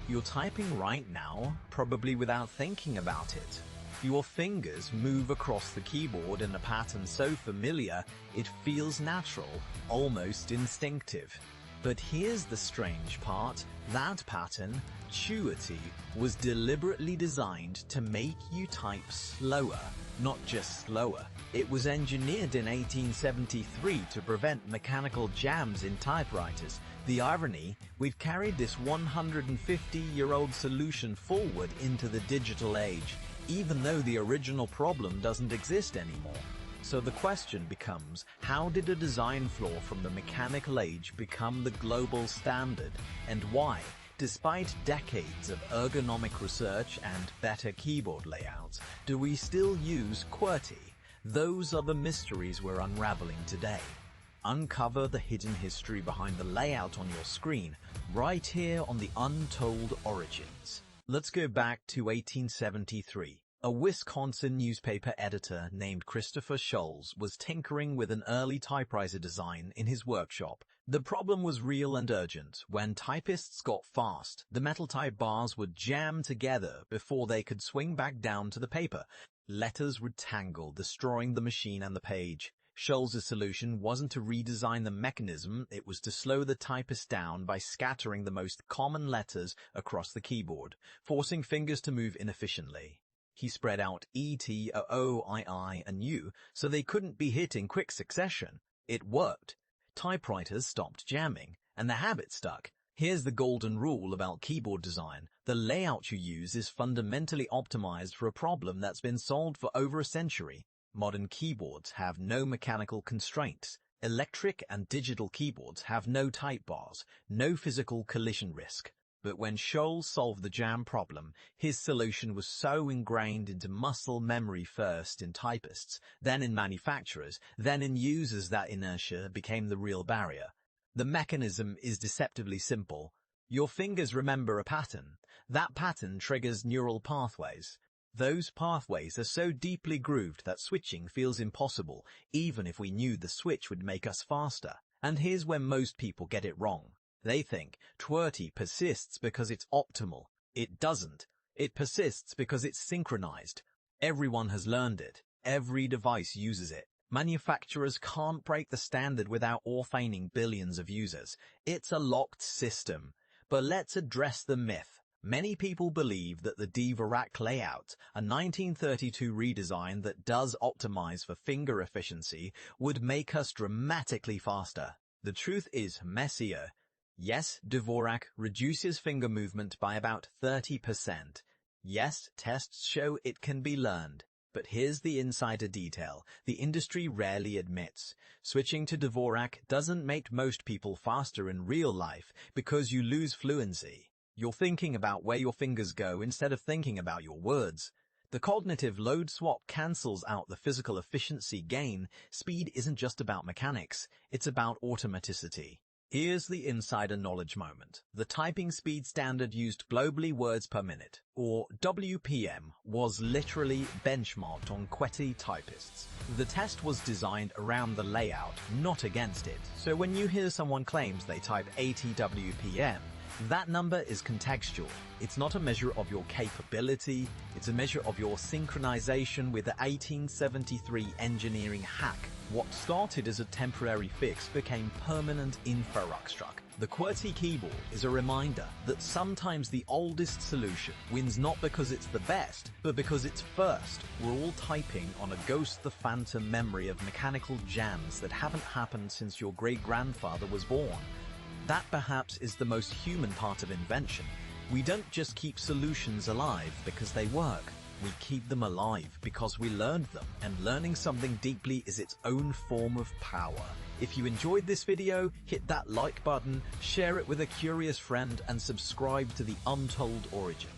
You're typing right now, probably without thinking about it. Your fingers move across the keyboard in a pattern so familiar, it feels natural, almost instinctive. But here's the strange part, that pattern, QWERTY, was deliberately designed to make you type slower, not just slower. It was engineered in 1873 to prevent mechanical jams in typewriters. The irony, we've carried this 150-year-old solution forward into the digital age, even though the original problem doesn't exist anymore. So the question becomes, how did a design flaw from the mechanical age become the global standard? And why, despite decades of ergonomic research and better keyboard layouts, do we still use QWERTY? Those are the mysteries we're unraveling today. Uncover the hidden history behind the layout on your screen, right here on the Untold Origins. Let's go back to 1873. A Wisconsin newspaper editor named Christopher Scholes was tinkering with an early typewriter design in his workshop. The problem was real and urgent. When typists got fast, the metal type bars would jam together before they could swing back down to the paper. Letters would tangle, destroying the machine and the page. Scholes' solution wasn't to redesign the mechanism, it was to slow the typist down by scattering the most common letters across the keyboard, forcing fingers to move inefficiently. He spread out E, T, O, I, and U so they couldn't be hit in quick succession. It worked. Typewriters stopped jamming, and the habit stuck. Here's the golden rule about keyboard design. The layout you use is fundamentally optimized for a problem that's been solved for over a century. Modern keyboards have no mechanical constraints. Electric and digital keyboards have no type bars, no physical collision risk. But when Scholes solved the jam problem, his solution was so ingrained into muscle memory, first in typists, then in manufacturers, then in users, that inertia became the real barrier. The mechanism is deceptively simple. Your fingers remember a pattern. That pattern triggers neural pathways. Those pathways are so deeply grooved that switching feels impossible, even if we knew the switch would make us faster. And here's where most people get it wrong. They think QWERTY persists because it's optimal. It doesn't. It persists because it's synchronized. Everyone has learned it. Every device uses it. Manufacturers can't break the standard without orphaning billions of users. It's a locked system. But let's address the myth. Many people believe that the Dvorak layout, a 1932 redesign that does optimize for finger efficiency, would make us dramatically faster. The truth is messier. Yes, Dvorak reduces finger movement by about 30%. Yes, tests show it can be learned. But here's the insider detail the industry rarely admits. Switching to Dvorak doesn't make most people faster in real life because you lose fluency. You're thinking about where your fingers go instead of thinking about your words. The cognitive load swap cancels out the physical efficiency gain. Speed isn't just about mechanics, it's about automaticity. Here's the insider knowledge moment. The typing speed standard used globally, words per minute, or WPM, was literally benchmarked on QWERTY typists. The test was designed around the layout, not against it. So when you hear someone claims they type 80 WPM, that number is contextual. It's not a measure of your capability, it's a measure of your synchronization with the 1873 engineering hack. What started as a temporary fix became permanent infrastructure. The QWERTY keyboard is a reminder that sometimes the oldest solution wins not because it's the best, but because it's first. We're all typing on a ghost the phantom memory of mechanical jams that haven't happened since your great-grandfather was born. That perhaps is the most human part of invention. We don't just keep solutions alive because they work. We keep them alive because we learned them, and learning something deeply is its own form of power. If you enjoyed this video, hit that like button, share it with a curious friend, and subscribe to the Untold Origins.